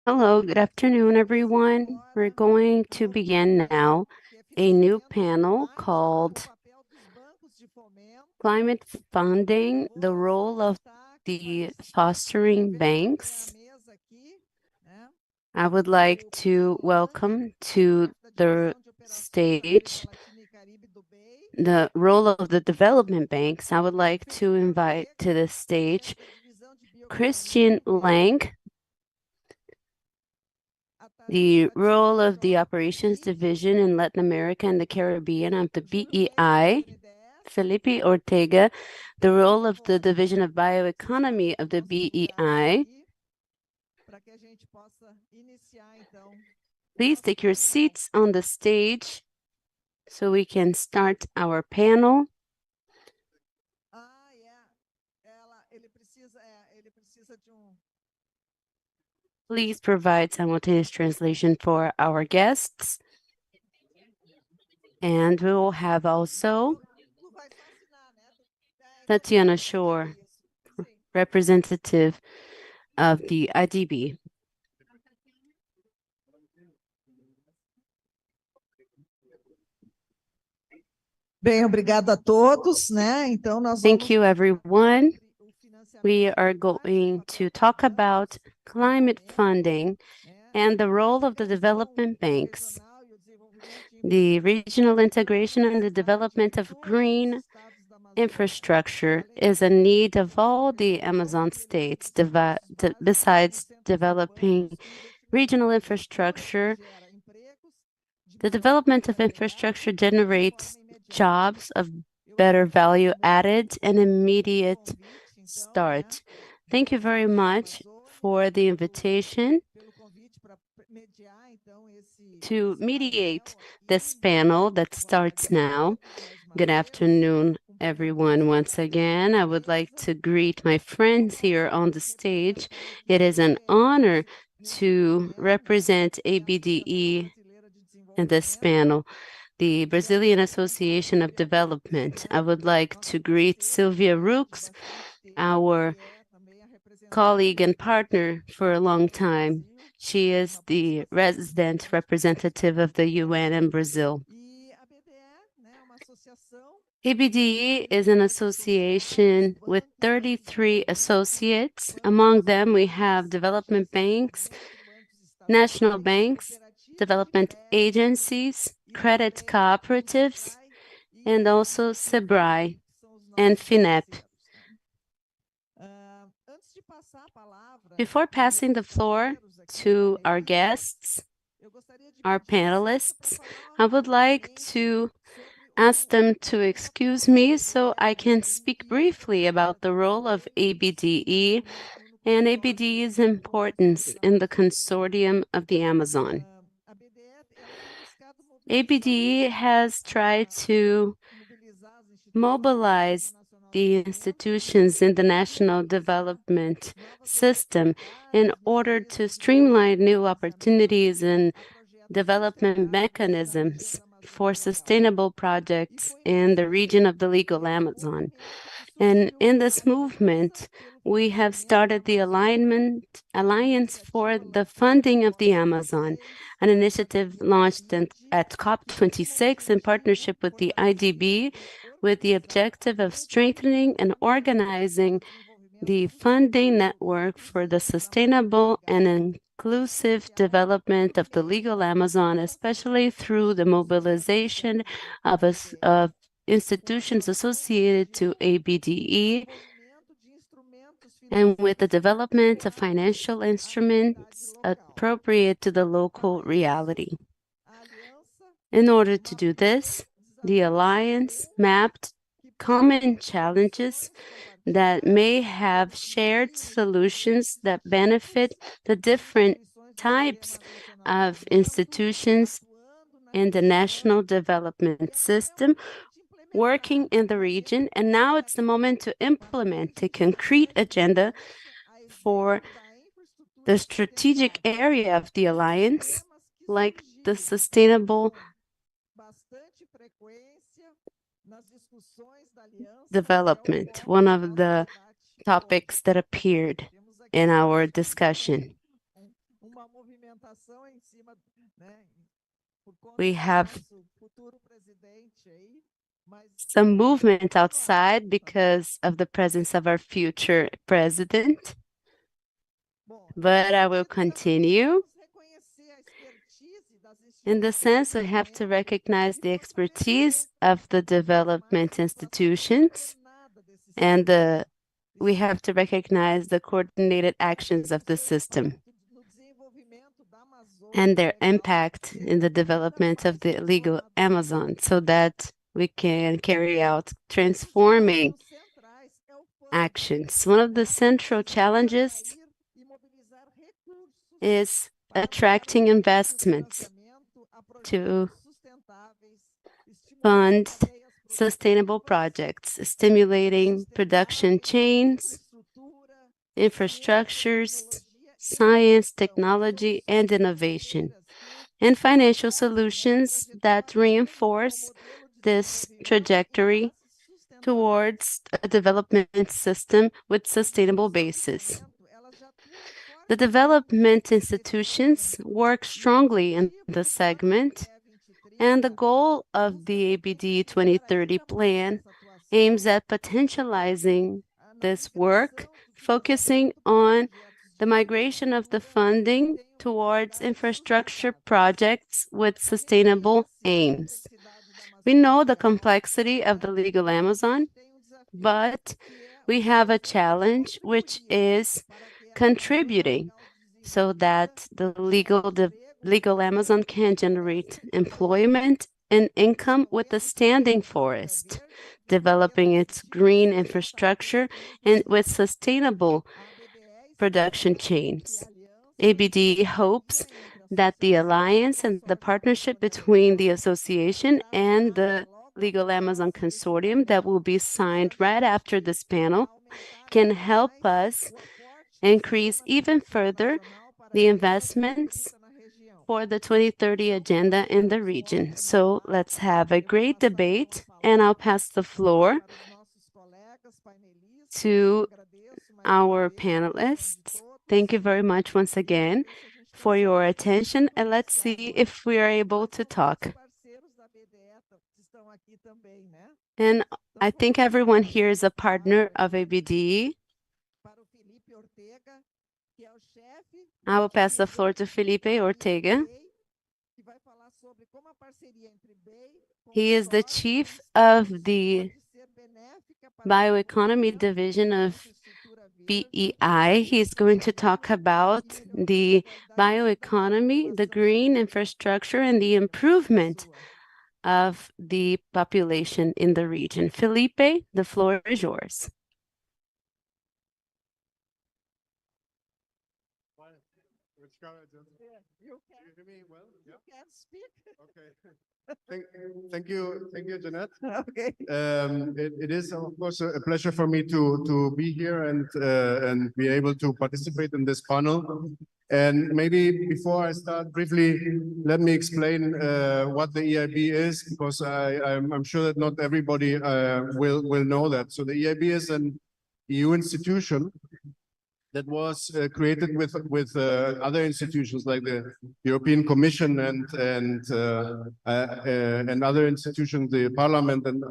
Hello, good afternoon, everyone. We're going to begin now a new panel called Climate Funding, the Role of the Fostering Banks. I would like to welcome to the stage the role of the development banks. I would like to invite to the stage Kristin Lang, the role of the Operations Division in Latin America and the Caribbean of the BEI, Felipe Ortega, the role of the Division of Bioeconomy of the BEI. Please take your seats on the stage so we can start our panel. Please provide simultaneous translation for our guests. And we will have also Tatiana Schor, representative of the IDB. Bem, obrigado a todos, né? Então nós Thank you, everyone. We are going to talk about climate funding and the role of the development banks, the regional integration and the development of green infrastructure is a need of all the Amazon states. Besides developing regional infrastructure, the development of infrastructure generates jobs of better value added and immediate start. Thank you very much for the invitation to mediate this panel that starts now. Good afternoon, everyone. Once again, I would like to greet my friends here on the stage. It is an honor to represent ABDE in this panel, the Brazilian Association of Development. I would like to greet Sylvia Rooks, our colleague and partner for a long time. She is the resident representative of the UN in Brazil. ABDE is an association with 33 associates. Among them, we have development banks, national banks, development agencies, credit cooperatives, and also SEBRAE and FINEP. Before passing the floor to our guests, our panelists, I would like to ask them to excuse me so I can speak briefly about the role of ABDE and ABDE's importance in the consortium of the Amazon. ABDE has tried to mobilize the institutions in the national development system in order to streamline new opportunities and development mechanisms for sustainable projects in the region of the legal Amazon. And in this movement, we have started the Alliance for the Funding of the Amazon, an initiative launched at COP26 in partnership with the IDB, with the objective of strengthening and organizing the funding network for the sustainable and inclusive development of the legal Amazon, especially through the mobilization of institutions associated to ABDE, and with the development of financial instruments appropriate to the local reality. In order to do this, the Alliance mapped common challenges that may have shared solutions that benefit the different types of institutions in the national development system working in the region. And now it's the moment to implement a concrete agenda for the strategic area of the Alliance, like the sustainable development, one of the topics that appeared in our discussion. We have some movement outside because of the presence of our future president, but I will continue. In the sense, we have to recognize the expertise of the development institutions, and we have to recognize the coordinated actions of the system and their impact in the development of the legal Amazon, so that we can carry out transforming actions. One of the central challenges is attracting investments to fund sustainable projects, stimulating production chains, infrastructures, science, technology, and innovation, and financial solutions that reinforce this trajectory towards a development system with sustainable basis. The development institutions work strongly in the segment, and the goal of the ABD 2030 plan aims at potentializing this work, focusing on the migration of the funding towards infrastructure projects with sustainable aims. We know the complexity of the legal Amazon, but we have a challenge, which is contributing so that the legal Amazon can generate employment and income with a standing forest, developing its green infrastructure and with sustainable production chains. ABD hopes that the alliance and the partnership between the association and the Legal Amazon Consortium that will be signed right after this panel can help us increase even further the investments for the 2030 agenda in the region. So let's have a great debate, and I'll pass the floor to our panelists. Thank you very much once again for your attention, and let's see if we are able to talk. And I think everyone here is a partner of ABD. I will pass the floor to Felipe Ortega. He is the chief of the Bioeconomy division of BEI. He's going to talk about the bioeconomy, the green infrastructure, and the improvement of the population in the region. Felipe, the floor is yours. You hear me well? Yeah. You can speak. Okay. Thank you, Jeanette. Okay. It is of course a pleasure for me to be here and be able to participate in this panel. And maybe before I start, briefly, let me explain what the EIB is, because I'm sure that not everybody will know that. So the EIB is an EU institution that was created with other institutions like the European Commission and other institutions, the Parliament, and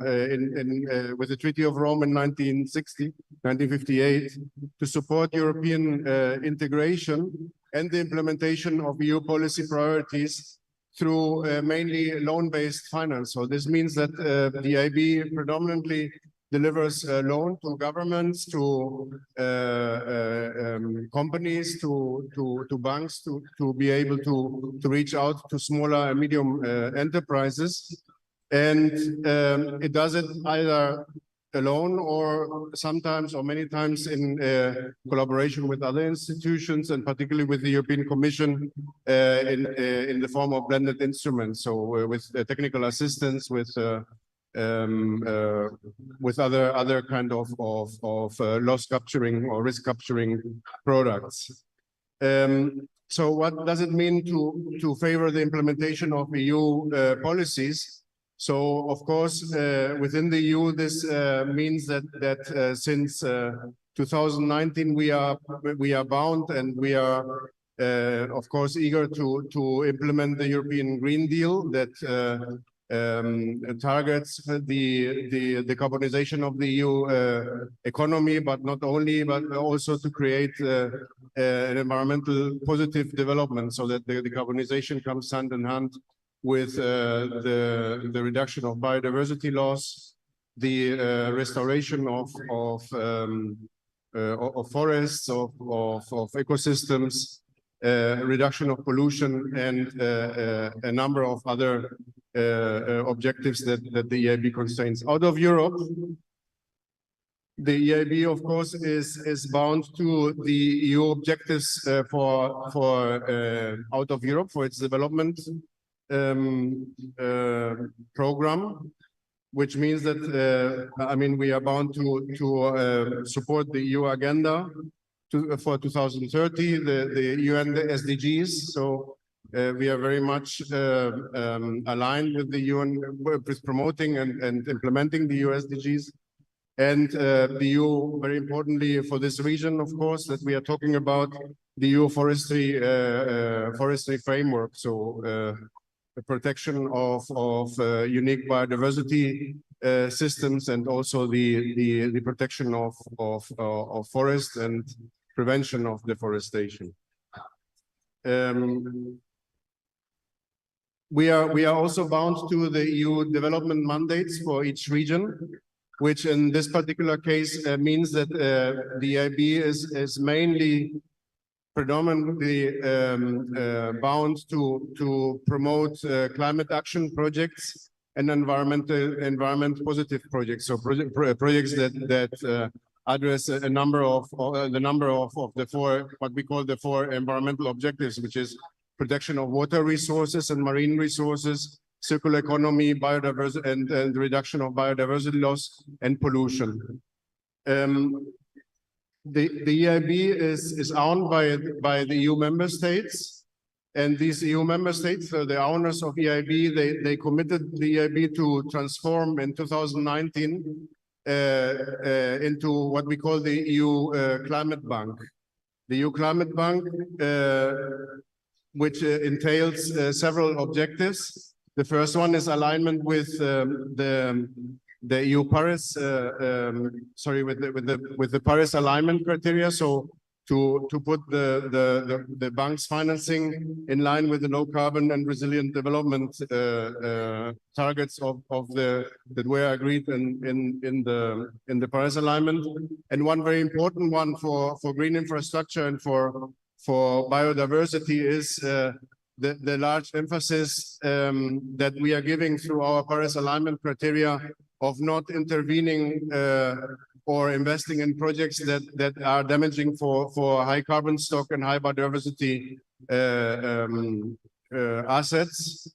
with the Treaty of Rome in 1958, to support European integration and the implementation of EU policy priorities through mainly loan-based finance. So this means that the EIB predominantly delivers a loan to governments, to companies, to banks, to be able to reach out to smaller and medium enterprises. And it does it either alone or sometimes or many times in collaboration with other institutions, and particularly with the European Commission in the form of blended instruments. So with technical assistance, with other kind of loss capturing or risk capturing products. So what does it mean to favor the implementation of EU policies? So of course, within the EU, this means that since 2019 we are bound and we are of course, eager to implement the European Green Deal that targets the decarbonization of the EU economy, but not only, but also to create an environmental positive development so that the decarbonization comes hand in hand with the reduction of biodiversity loss, the restoration of forests, of ecosystems, reduction of pollution, and a number of other objectives that the EIB constrains. Out of Europe, the EIB, of course, is bound to the EU objectives for out of Europe for its development program, which means that I mean, we are bound to support the EU agenda for 2030, the UN SDGs. So we are very much aligned with the UN with promoting and implementing the EU SDGs. And the EU, very importantly for this region, of course, that we are talking about, the EU forestry framework. So the protection of unique biodiversity systems, and also the protection of forests and prevention of deforestation. We are also bound to the EU development mandates for each region, which in this particular case means that the EIB is mainly predominantly bound to promote climate action projects and environment positive projects. So projects that address a number of the four, what we call the four environmental objectives, which is protection of water resources and marine resources, circular economy, biodiversity, and reduction of biodiversity loss and pollution. The EIB is owned by the EU member states, and these EU member states, the owners of EIB, they committed the EIB to transform in 2019 into what we call the EU Climate Bank. The EU Climate Bank, which entails several objectives. The first one is alignment with the EU Paris, with the Paris alignment criteria. So to put the bank's financing in line with the low carbon and resilient development targets that were agreed in the Paris alignment. And one very important one for green infrastructure and for biodiversity is the large emphasis that we are giving through our Paris alignment criteria of not intervening or investing in projects that are damaging for high carbon stock and high biodiversity assets,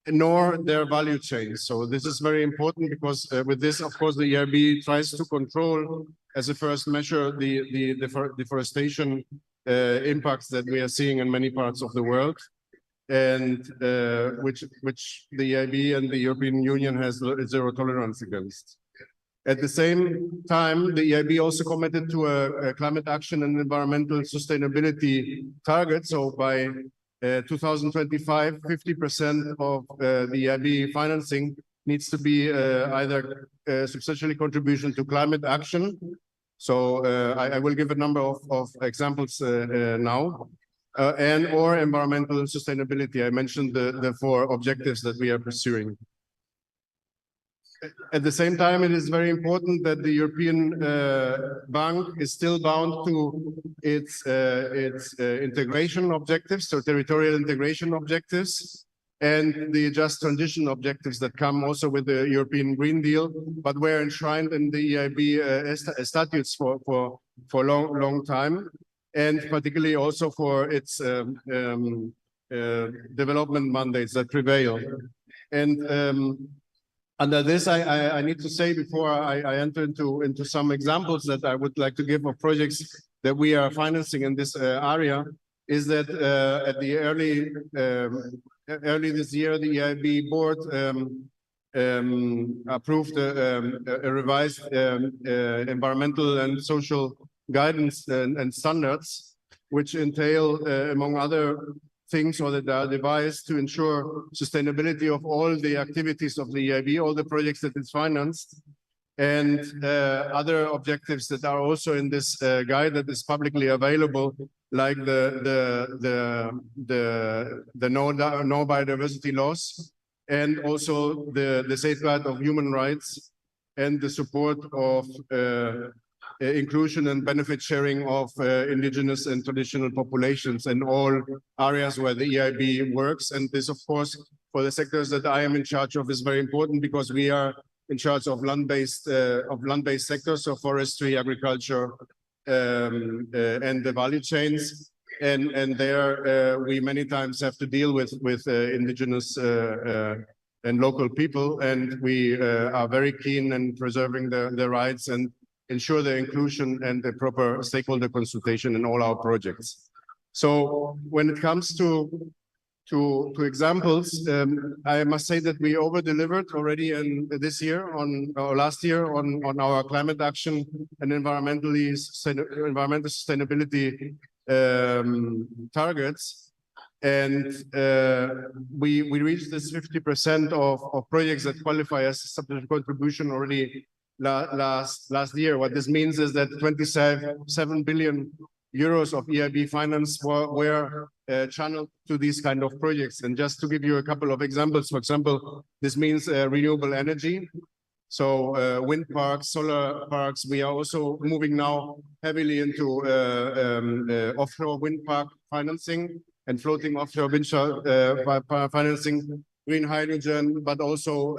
nor their value chains. So this is very important because with this, of course, the EIB tries to control, as a first measure, the deforestation impacts that we are seeing in many parts of the world, and which the EIB and the European Union has zero tolerance against. At the same time, the EIB also committed to a climate action and environmental sustainability target. So by 2025, 50% of the EIB financing needs to be either substantially contribution to climate action. So I will give a number of examples now. And or environmental sustainability. I mentioned the four objectives that we are pursuing. At the same time, it is very important that the European Bank is still bound to its integration objectives, so territorial integration objectives, and the just transition objectives that come also with the European Green Deal, but were enshrined in the EIB statutes for a long time, and particularly also for its development mandates that prevail. And under this, I need to say before I enter into some examples that I would like to give of projects that we are financing in this area, is that at the early this year, the EIB board approved a revised environmental and social guidance and standards which entail, among other things, or that are devised to ensure sustainability of all the activities of the EIB, all the projects that it's financed, and other objectives that are also in this guide that is publicly available, like the no biodiversity loss, and also the safeguard of human rights, and the support of inclusion and benefit sharing of indigenous and traditional populations in all areas where the EIB works. And this, of course, for the sectors that I am in charge of, is very important, because we are in charge of land-based sectors, so forestry, agriculture, and the value chains. And there we many times have to deal with indigenous and local people, and we are very keen in preserving their rights and ensure their inclusion and the proper stakeholder consultation in all our projects. So when it comes to examples, I must say that we over-delivered already in this year or last year on our climate action and environmental sustainability targets. And we reached this 50% of projects that qualify as substantial contribution already last year. What this means is that 27 billion euros of EIB finance were channeled to these kind of projects. And just to give you a couple of examples, for example, this means renewable energy. So wind parks, solar parks. We are also moving now heavily into offshore wind park financing and floating offshore wind financing, green hydrogen, but also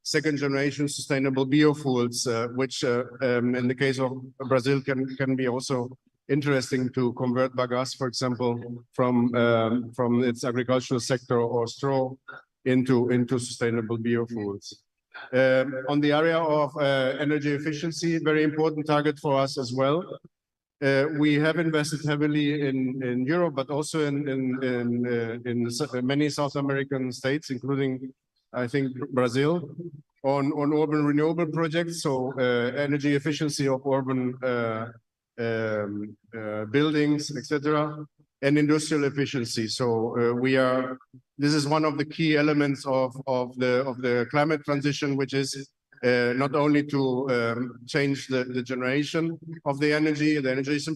second generation sustainable biofuels, which in the case of Brazil can be also interesting to convert bagasse, for example, from its agricultural sector or straw into sustainable biofuels. On the area of energy efficiency, very important target for us as well. We have invested heavily in Europe, but also in many South American states, including, I think, Brazil, on urban renewable projects. So energy efficiency of urban buildings, etc., and industrial efficiency. So this is one of the key elements of the climate transition, which is not only to change the generation of the energy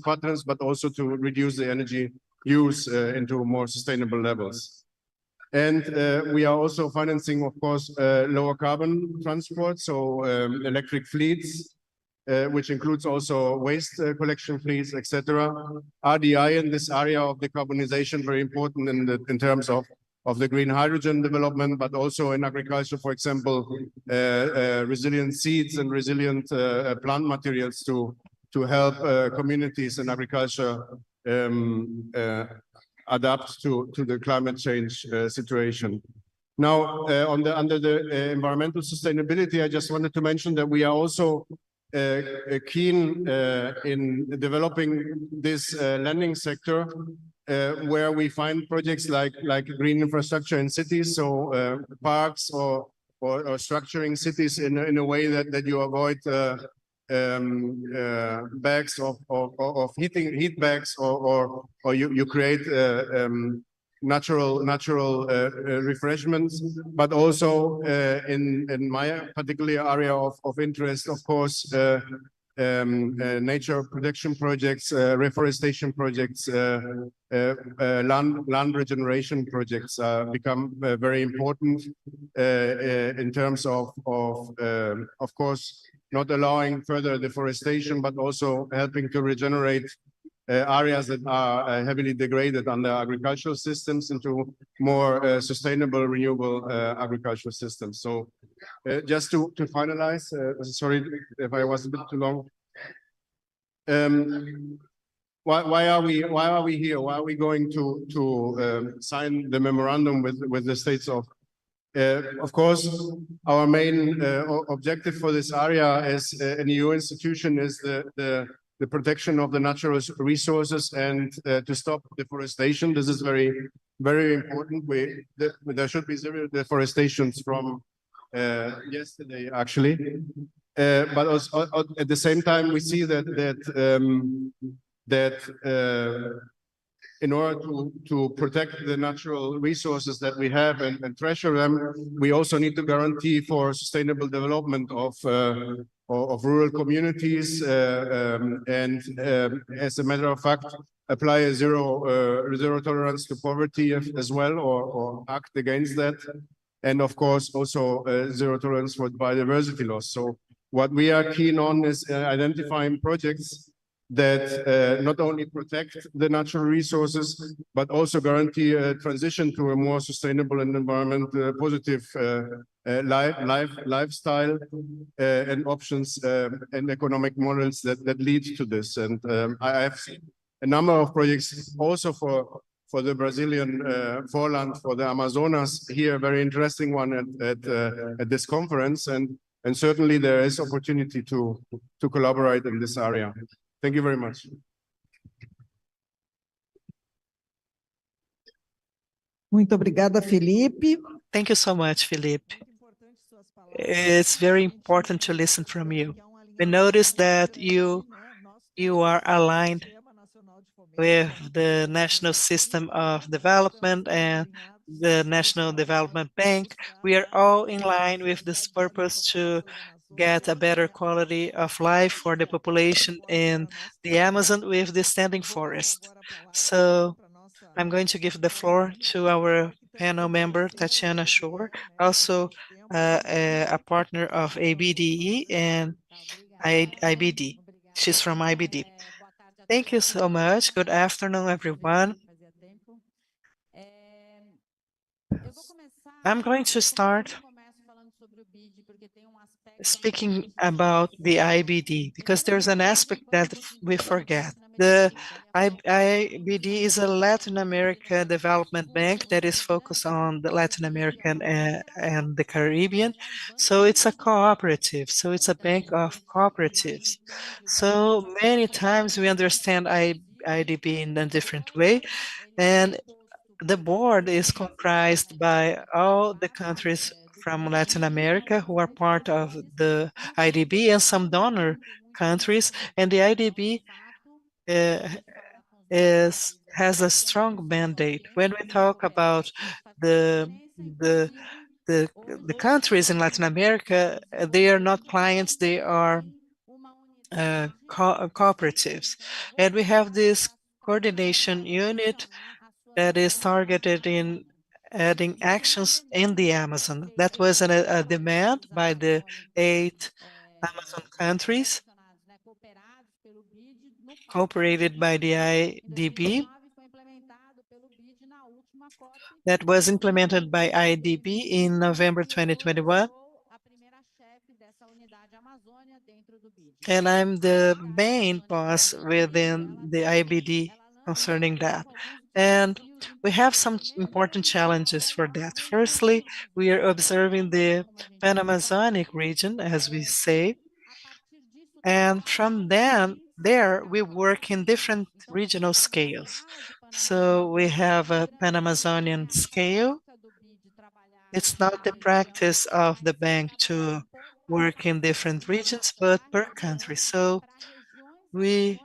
patterns, but also to reduce the energy use into more sustainable levels. And we are also financing, of course, lower carbon transport, so electric fleets, which includes also waste collection fleets, etc. RDI in this area of decarbonization, very important in terms of the green hydrogen development, but also in agriculture, for example, resilient seeds and resilient plant materials to help communities in agriculture adapt to the climate change situation. Now, under the environmental sustainability, I just wanted to mention that we are also keen in developing this lending sector, where we find projects like green infrastructure in cities, so parks or structuring cities in a way that you avoid bags of heat bags, or you create natural refreshments, but also in my particular area of interest, of course, nature protection projects, reforestation projects, land regeneration projects become very important in terms of course, not allowing further deforestation, but also helping to regenerate areas that are heavily degraded under agricultural systems into more sustainable, renewable agricultural systems. So just to finalize, sorry if I was a bit too long. Why are we here? Why are we going to sign the memorandum with the states of? Of course, our main objective for this area as an EU institution is the protection of the natural resources and to stop deforestation. This is very, very important. There should be zero deforestations from yesterday, actually. But also, at the same time, we see that in order to protect the natural resources that we have and treasure them, we also need to guarantee for sustainable development of rural communities, and as a matter of fact, apply a zero tolerance to poverty as well, or act against that. And of course, also zero tolerance for biodiversity loss. So what we are keen on is identifying projects that not only protect the natural resources, but also guarantee a transition to a more sustainable and environment positive lifestyle and options and economic models that lead to this. And I have seen a number of projects also for the Brazilian foreland, for the Amazonas here, a very interesting one at this conference. And certainly there is opportunity to collaborate in this area. Thank you very much. Muito obrigada, Felipe. Thank you so much, Felipe. It's very important to listen from you. We noticed that you are aligned with the National System of Development and the National Development Bank. We are all in line with this purpose to get a better quality of life for the population in the Amazon with the standing forest. So I'm going to give the floor to our panel member, Tatiana Schor, also a partner of ABDE and IBD. She's from IBD. Thank you so much. Good afternoon, everyone. I'm going to start speaking about the IBD because there's an aspect that we forget. The IBD is a Latin America development bank that is focused on the Latin American and the Caribbean. So it's a cooperative. So it's a bank of cooperatives. So many times we understand IDB in a different way. And the board is comprised by all the countries from Latin America who are part of the IDB and some donor countries. And the IDB has a strong mandate. When we talk about the countries in Latin America, they are not clients, they are cooperatives. And we have this coordination unit that is targeted in adding actions in the Amazon. That was a demand by the 8 Amazon countries cooperated by the IDB that was implemented by IDB in November 2021. And I'm the main boss within the IBD concerning that. And we have some important challenges for that. Firstly, we are observing the Pan-Amazonic region, as we say. And from there, we work in different regional scales. So we have a Pan-Amazonian scale. It's not the practice of the bank to work in different regions, but per country. So we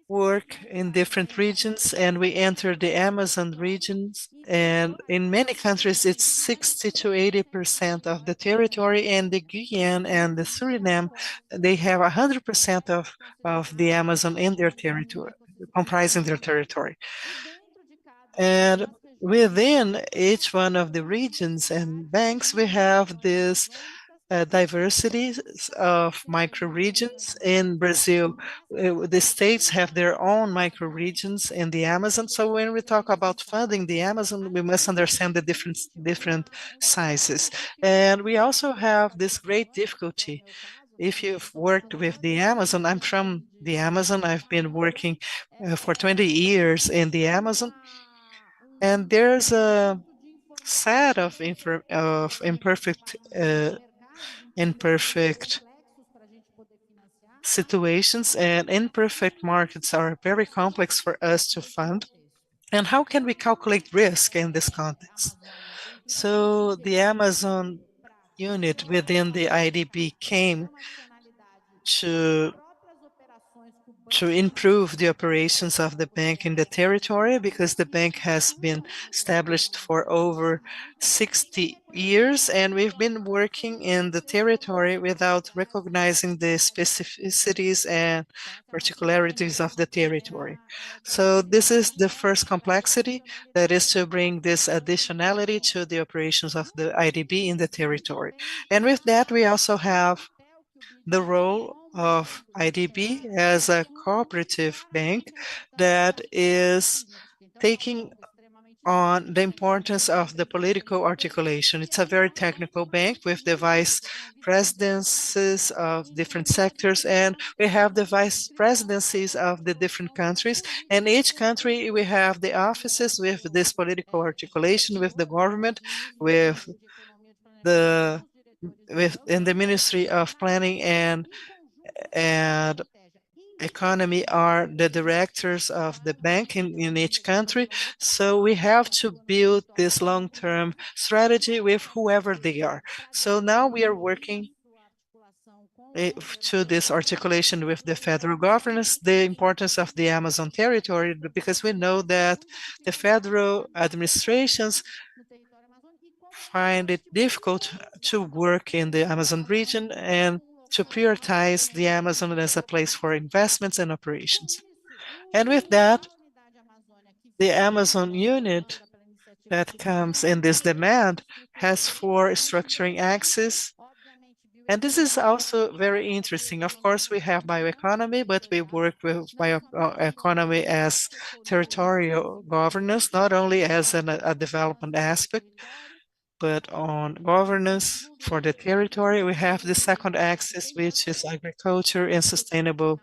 work in different regions and we enter the Amazon regions, and in many countries it's 60 to 80% of the territory, and the Guyana and the Suriname, they have 100% of the Amazon in their territory, comprising their territory. And within each one of the regions and banks, we have this diversity of microregions. In Brazil, the states have their own microregions in the Amazon. So when we talk about funding the Amazon, we must understand the different sizes. And we also have this great difficulty. If you've worked with the Amazon, I'm from the Amazon. I've been working for 20 years in the Amazon. And there's a set of imperfect situations, and imperfect markets are very complex for us to fund. And how can we calculate risk in this context? So the Amazon unit within the IDB came to to improve the operations of the bank in the territory, because the bank has been established for over 60 years, and we've been working in the territory without recognizing the specificities and particularities of the territory. So this is the first complexity, that is to bring this additionality to the operations of the IDB in the territory. And with that, we also have the role of IDB as a cooperative bank that is taking on the importance of the political articulation. It's a very technical bank with the vice presidencies of different sectors, and we have the vice presidencies of the different countries. And each country, we have the offices with this political articulation, with the government, with the in the Ministry of Planning and Economy are the directors of the bank in each country. So we have to build this long-term strategy with whoever they are. So now we are working to this articulation with the federal governance, the importance of the Amazon territory, because we know that the federal administrations find it difficult to work in the Amazon region and to prioritize the Amazon as a place for investments and operations. And with that, the Amazon unit that comes in this demand has for structuring access. And this is also very interesting. Of course, we have bioeconomy, but we work with bioeconomy as territorial governance, not only as a development aspect, but on governance for the territory. We have the second axis, which is agriculture and sustainable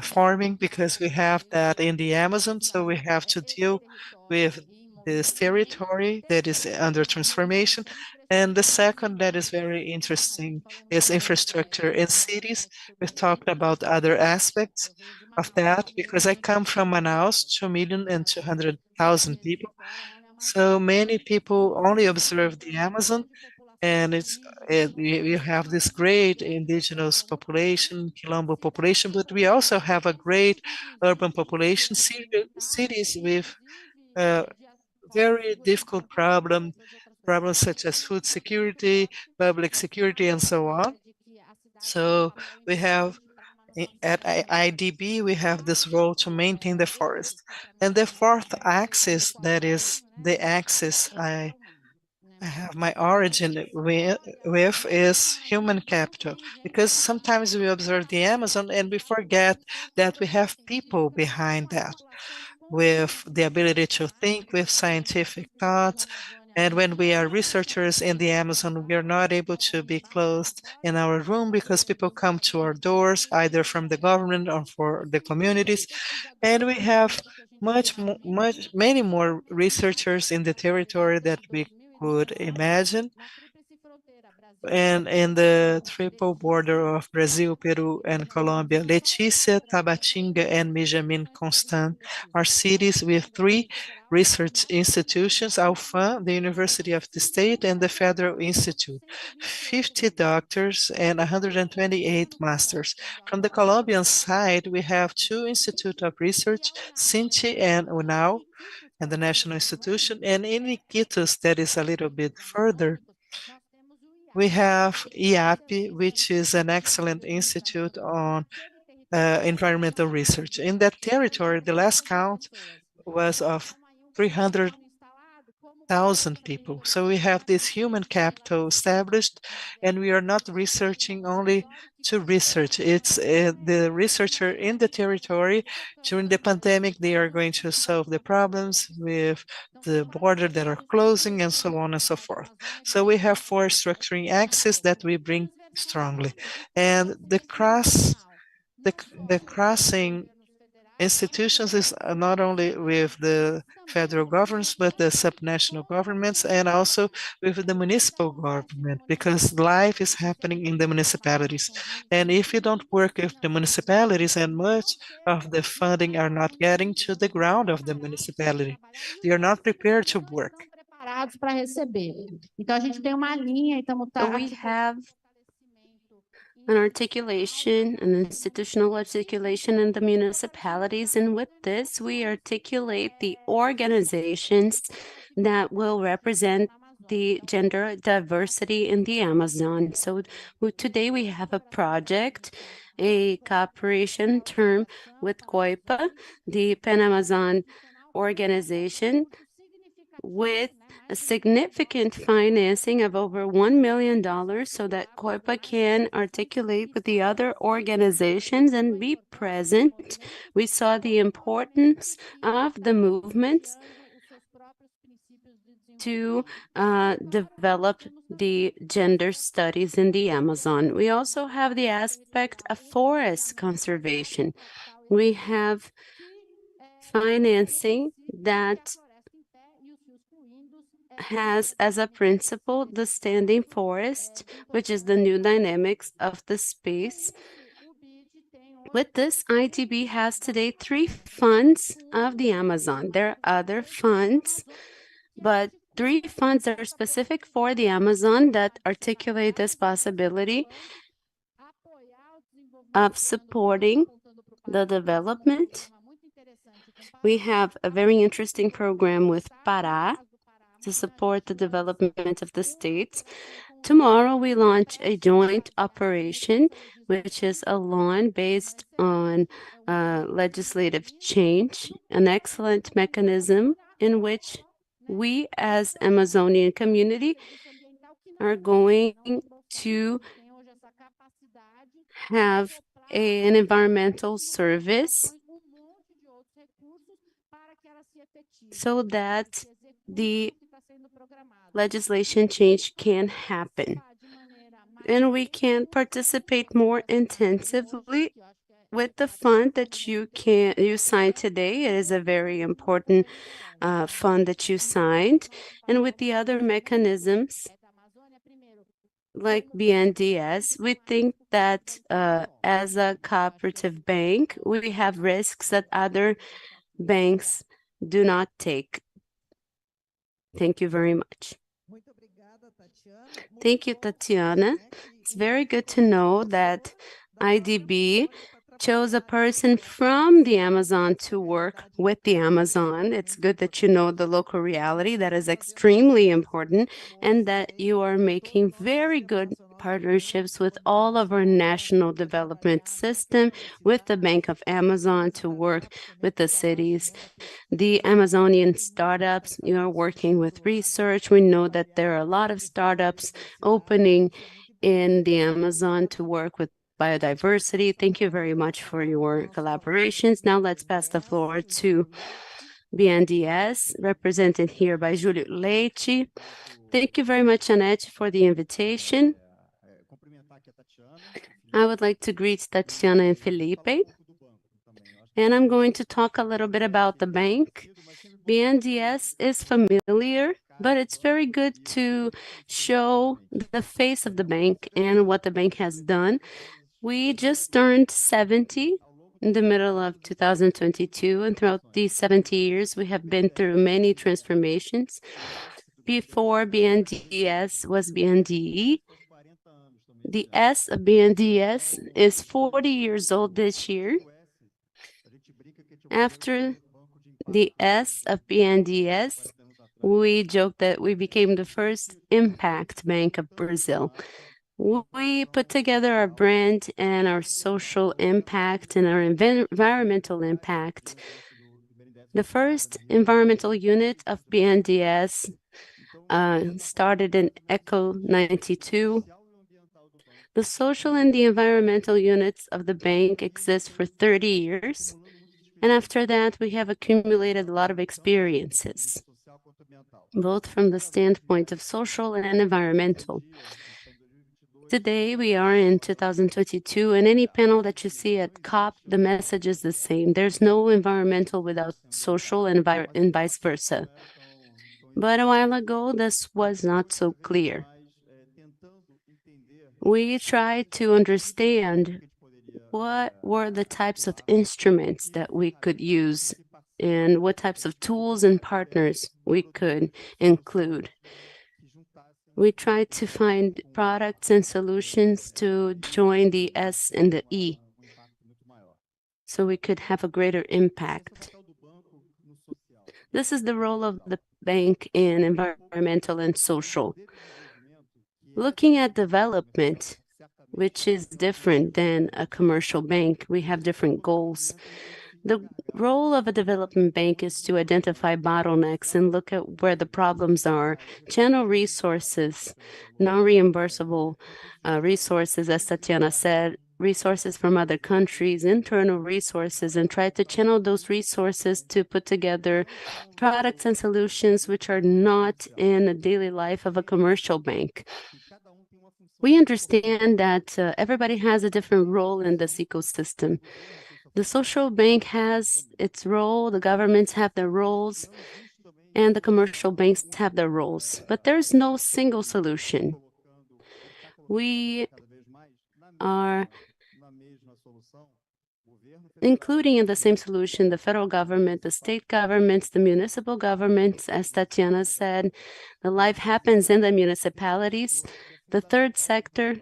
farming, because we have that in the Amazon. So we have to deal with this territory that is under transformation. And the second that is very interesting is infrastructure in cities. We've talked about other aspects of that, because I come from Manaus, 2,200,000 people. So many people only observe the Amazon, and we have this great indigenous population, Quilombo population, but we also have a great urban population, cities with very difficult problems such as food security, public security, and so on. So we have at IDB, we have this role to maintain the forest. And the fourth axis, that is the axis I have my origin with is human capital, because sometimes we observe the Amazon and we forget that we have people behind that with the ability to think with scientific thoughts. And when we are researchers in the Amazon, we are not able to be closed in our room because people come to our doors, either from the government or for the communities. And we have many more researchers in the territory that we could imagine. And in the triple border of Brazil, Peru, and Colombia, Letícia, Tabatinga, and Mijamin Constant are cities with 3 research institutions: Alfam, the University of the State, and the Federal Institute, 50 doctors and 128 masters. From the Colombian side, we have 2 institutes of research, Cinti and UNAL, and the National Institution, and in Iquitos, that is a little bit further, we have IAP, which is an excellent institute on environmental research. In that territory, the last count was of 300,000 people. So we have this human capital established, and we are not researching only to research. It's the researcher in the territory. During the pandemic, they are going to solve the problems with the border that are closing and so on and so forth. So we have 4 structuring axes that we bring strongly. And the crossing institutions is not only with the federal governments, but the subnational governments, and also with the municipal government, because life is happening in the municipalities. And if you don't work with the municipalities, and much of the funding are not getting to the ground of the municipality, they are not prepared to work. So we have an articulation, an institutional articulation in the municipalities. And with this, we articulate the organizations that will represent the gender diversity in the Amazon. So today we have a project, a cooperation term with COIPA, the Pan-Amazon organization, with a significant financing of over $1 million so that COIPA can articulate with the other organizations and be present. We saw the importance of the movements to develop the gender studies in the Amazon. We also have the aspect of forest conservation. We have financing that has as a principle the standing forest, which is the new dynamics of the space. With this, IDB has today 3 funds of the Amazon. There are other funds, but 3 funds are specific for the Amazon that articulate this possibility of supporting the development. We have a very interesting program with Pará to support the development of the states. Tomorrow, we launch a joint operation, which is a law based on legislative change, an excellent mechanism in which we as Amazonian community are going to have an environmental service so that the legislation change can happen. And we can participate more intensively with the fund that you signed today. It is a very important fund that you signed, and with the other mechanisms like BNDES, we think that as a cooperative bank, we have risks that other banks do not take. Thank you very much. Thank you, Tatiana. It's very good to know that IDB chose a person from the Amazon to work with the Amazon. It's good that you know the local reality. That is extremely important, and that you are making very good partnerships with all of our national development system, with the Bank of Amazon to work with the cities. The Amazonian startups, you are working with research. We know that there are a lot of startups opening in the Amazon to work with biodiversity. Thank you very much for your collaborations. Now let's pass the floor to BNDES, represented here by Júlio Leite. Thank you very much, Annette, for the invitation. I would like to greet Tatiana and Felipe. And I'm going to talk a little bit about the bank. BNDES is familiar, but it's very good to show the face of the bank and what the bank has done. We just turned 70 in the middle of 2022, and throughout these 70 years, we have been through many transformations. Before BNDES was BNDE, the S of BNDES is 40 years old this year. After the S of BNDES, we joke that we became the first impact bank of Brazil. We put together our brand and our social impact and our environmental impact. The first environmental unit of BNDES started in ECO 92. The social and the environmental units of the bank exist for 30 years. And after that, we have accumulated a lot of experiences, both from the standpoint of social and environmental. Today, we are in 2022, and any panel that you see at COP, the message is the same. There's no environmental without social and vice versa. But a while ago, this was not so clear. We tried to understand what were the types of instruments that we could use and what types of tools and partners we could include We try to find products and solutions to join the S and the E, so we could have a greater impact. This is the role of the bank in environmental and social. Looking at development, which is different than a commercial bank, we have different goals. The role of a development bank is to identify bottlenecks and look at where the problems are, channel resources, non-reimbursable resources, as Tatiana said, resources from other countries, internal resources, and try to channel those resources to put together products and solutions which are not in the daily life of a commercial bank. We understand that everybody has a different role in this ecosystem. The social bank has its role, the governments have their roles, and the commercial banks have their roles. But there's no single solution. We are including in the same solution the federal government, the state governments, the municipal governments, as Tatiana said. The life happens in the municipalities. The third sector,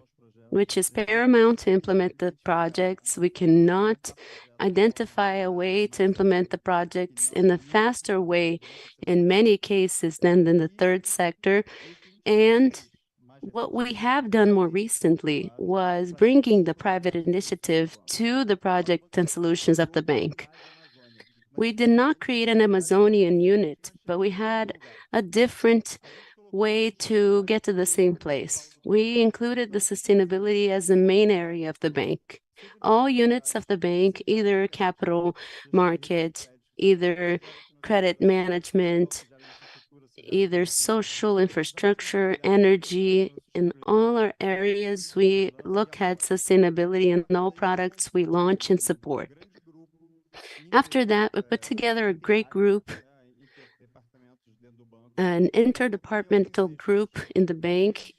which is paramount to implement the projects. We cannot identify a way to implement the projects in a faster way in many cases than in the third sector. And what we have done more recently was bringing the private initiative to the project and solutions of the bank. We did not create an Amazonian unit, but we had a different way to get to the same place. We included the sustainability as the main area of the bank. All units of the bank, either capital market, either credit management, either social infrastructure, energy, in all our areas, we look at sustainability in all products we launch and support. After that, we put together a great group, an interdepartmental group in the bank,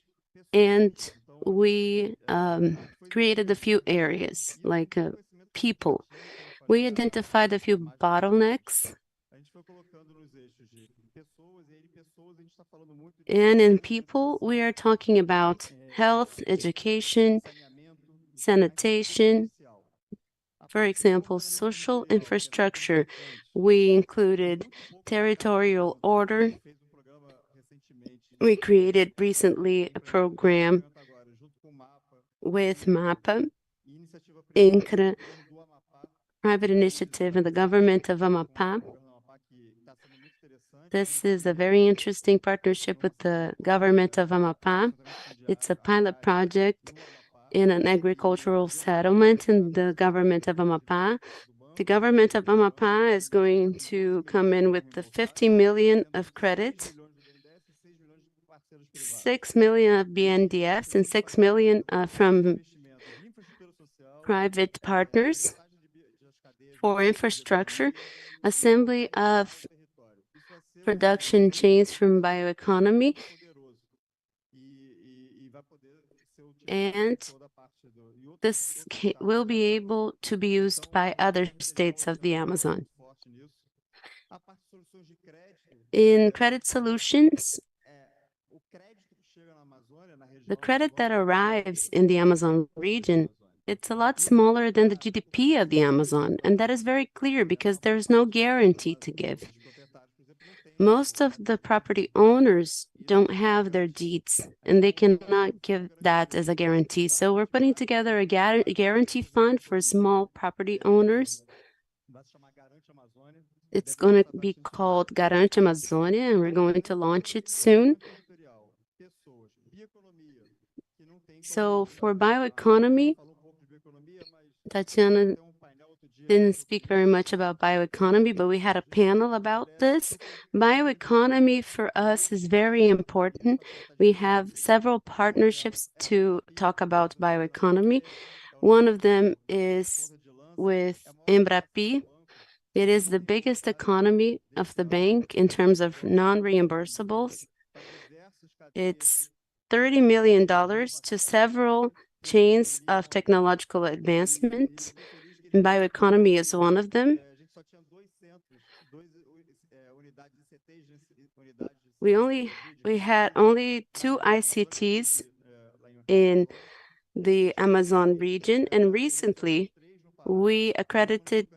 and we created a few areas, like people. We identified a few bottlenecks, and in people, we are talking about health, education, sanitation. For example, social infrastructure. We included territorial order. We created recently a program with MAPA, INCRA, private initiative, and the government of Amapá. This is a very interesting partnership with the government of Amapá. It's a pilot project in an agricultural settlement in the government of Amapá. The government of Amapá is going to come in with the 50 million of credit, 6 million of BNDES, and 6 million from private partners for infrastructure, assembly of production chains from bioeconomy, and this will be able to be used by other states of the Amazon. In credit solutions, the credit that arrives in the Amazon region, it's a lot smaller than the GDP of the Amazon, and that is very clear because there's no guarantee to give. Most of the property owners don't have their deeds, and they cannot give that as a guarantee. So we're putting together a guarantee fund for small property owners. It's going to be called Garante Amazônia, and we're going to launch it soon. So for bioeconomy, Tatiana didn't speak very much about bioeconomy, but we had a panel about this. Bioeconomy for us is very important. We have several partnerships to talk about bioeconomy. One of them is with Embrapi. It is the biggest economy of the bank in terms of non-reimbursables. It's $30 million to several chains of technological advancement. Bioeconomy is one of them. we had only 2 ICTs in the Amazon region, and recently we accredited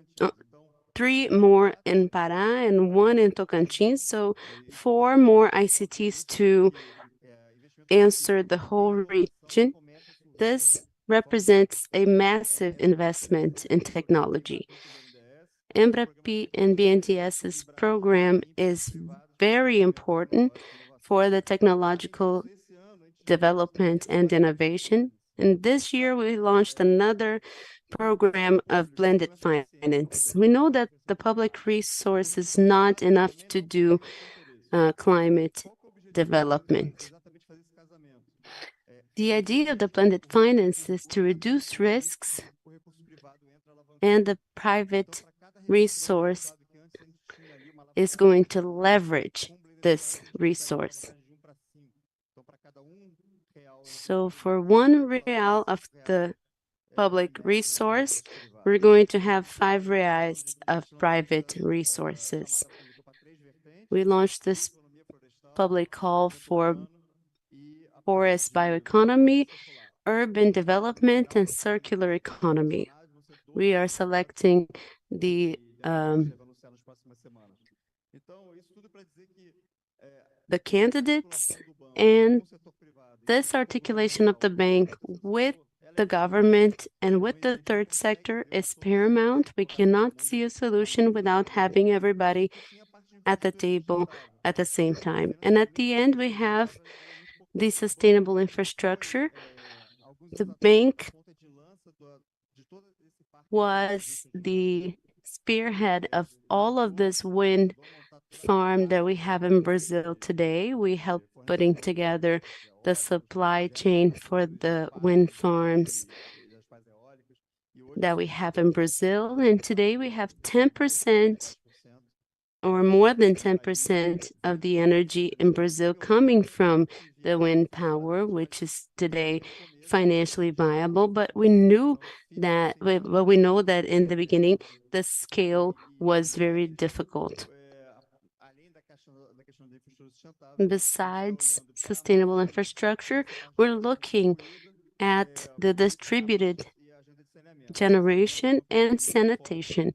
3 more in Pará and 1 in Tocantins, so 4 more ICTs to answer the whole region. This represents a massive investment in technology. Embrapi and BNDES's program is very important for the technological development and innovation. And this year we launched another program of blended finance. We know that the public resource is not enough to do climate development. The idea of the blended finance is to reduce risks, and the private resource is going to leverage this resource. So for 1 real of the public resource, we're going to have 5 reais of private resources. We launched this public call for forest bioeconomy, urban development, and circular economy. We are selecting the candidates, and this articulation of the bank with the government and with the third sector is paramount. We cannot see a solution without having everybody at the table at the same time. And at the end, we have the sustainable infrastructure. The bank was the spearhead of all of this wind farm that we have in Brazil today. We helped putting together the supply chain for the wind farms that we have in Brazil. And today we have 10% or more than 10% of the energy in Brazil coming from the wind power, which is today financially viable. But we knew that, well, we know that in the beginning, the scale was very difficult. Besides sustainable infrastructure, we're looking at the distributed generation and sanitation.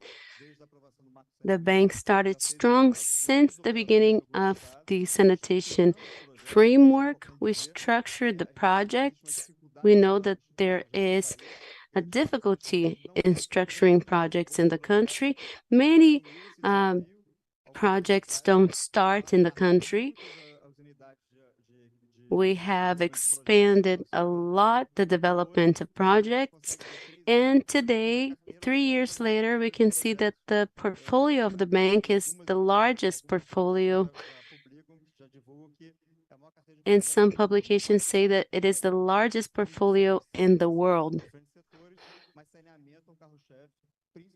The bank started strong since the beginning of the sanitation framework. We structured the projects. We know that there is a difficulty in structuring projects in the country. Many projects don't start in the country. We have expanded a lot the development of projects, and today, 3 years later, we can see that the portfolio of the bank is the largest portfolio. And some publications say that it is the largest portfolio in the world.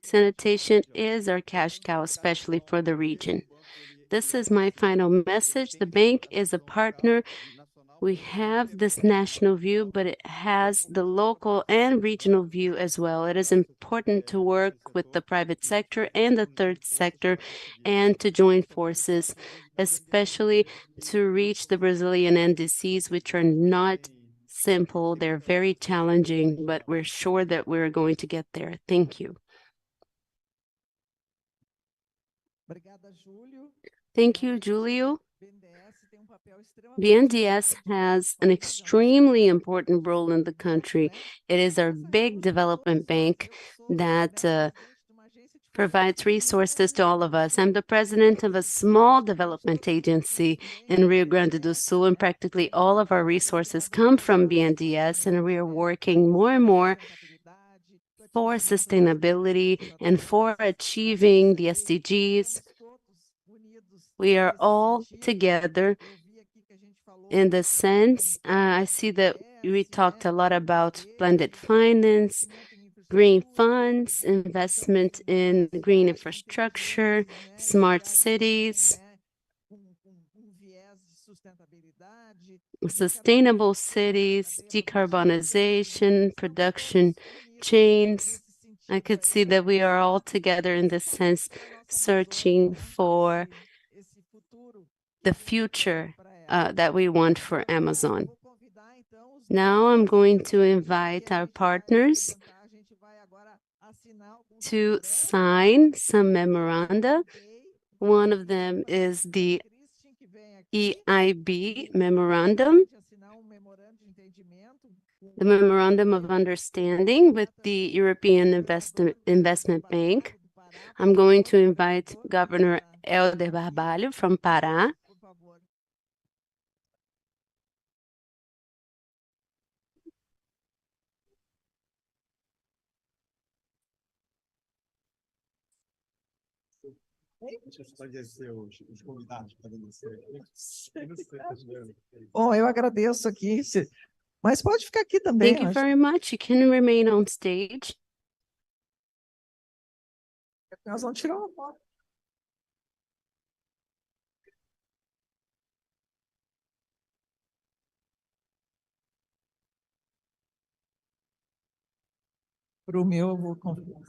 Sanitation is our cash cow, especially for the region. This is my final message. The bank is a partner. We have this national view, but it has the local and regional view as well. It is important to work with the private sector and the third sector and to join forces, especially to reach the Brazilian NDCs, which are not simple. They're very challenging, but we're sure that we're going to get there. Thank you. Thank you, Júlio. BNDES has an extremely important role in the country. It is our big development bank that provides resources to all of us. I'm the president of a small development agency in Rio Grande do Sul, and practically all of our resources come from BNDES, and we are working more and more for sustainability and for achieving the SDGs. We are all together in the sense. I see that we talked a lot about blended finance, green funds, investment in green infrastructure, smart cities, sustainable cities, decarbonization, production chains. I could see that we are all together in this sense, searching for the future that we want for Amazon. Now I'm going to invite our partners to sign some memoranda. One of them is the EIB memorandum, the Memorandum of Understanding with the European Investment Bank. I'm going to invite Governor Helder Barbalho from Pará. Deixa eu fazer os convidados para descer. Bom, eu agradeço aqui, mas pode ficar aqui também. Thank you very much. You can remain on stage. Nós vamos tirar uma foto. Para o meu, eu vou convidar.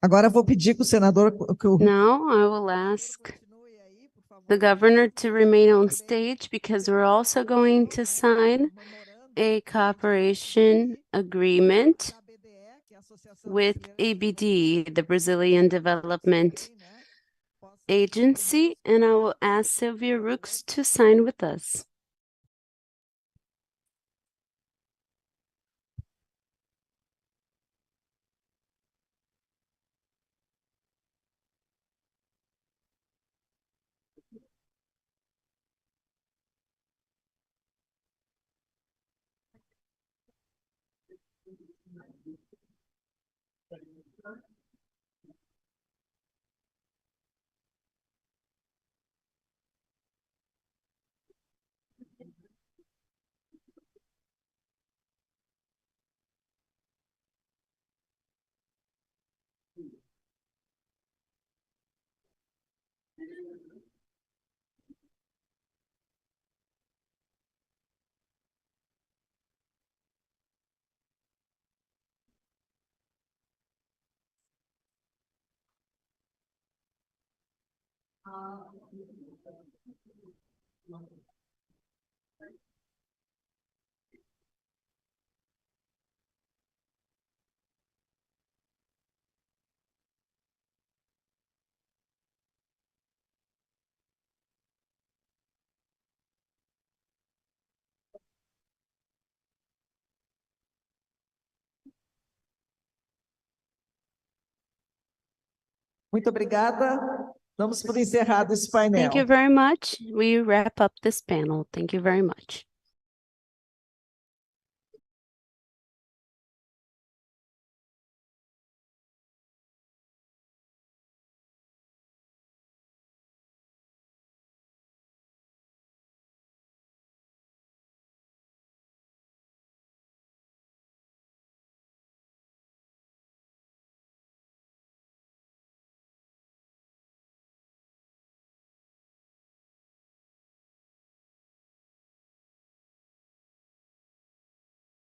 Agora eu vou pedir que o senador... Now I will ask the governor to remain on stage because we're also going to sign a cooperation agreement with ABD, the Brazilian Development Agency, and I will ask Sylvia Rooks to sign with us. Muito obrigada. Vamos por encerrado esse painel. Thank you very much. We wrap up this panel. Thank you very much.